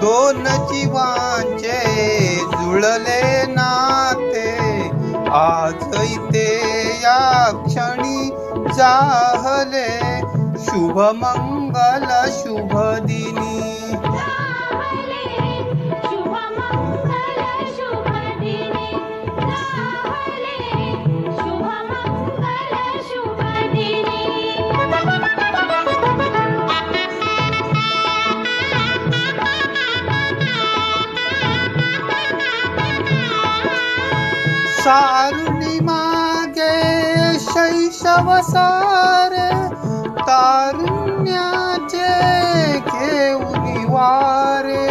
दोन जीवांचे जुळले नाते आज इथे या क्षणी जाहले शुभ मंगल शुभ दिनी सारुणी मागे शैशव सारे तारुण्याचे घेऊन वारे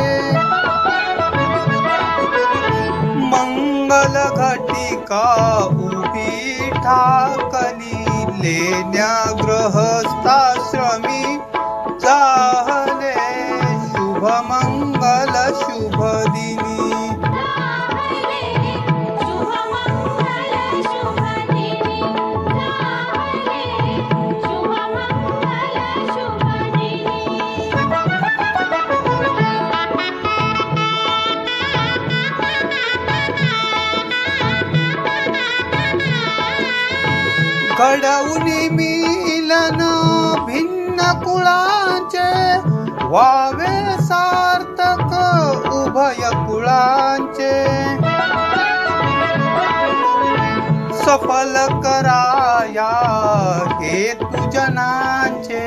मंगल घटिका उभी ठाकली लेण्या गृहस्थाश्रमी जाहले शुभ मंगल शुभ दिनी घडवूनी मिलन भिन्न कुळांचे व्हावे सार्थक उभय कुळांचे सफल कराया हेतु जनांचे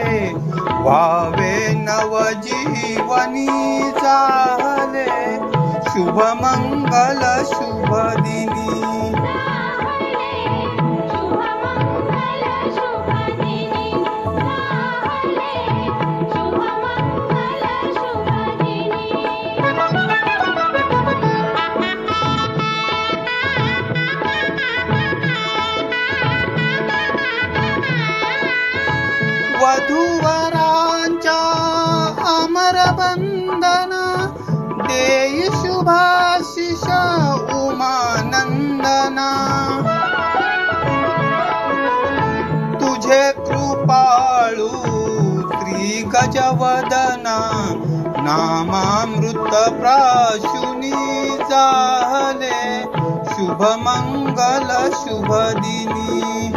व्हावे नवजीवनी जाहले शुभ मंगल शुभ दिनी वधूवरांच्या अमर बंधन देई शुभाशिष उमानंदना तुझे कृपाळू श्री गजवदना नामामृत प्राशुनी जाहले शुभ मंगल शुभ दिनी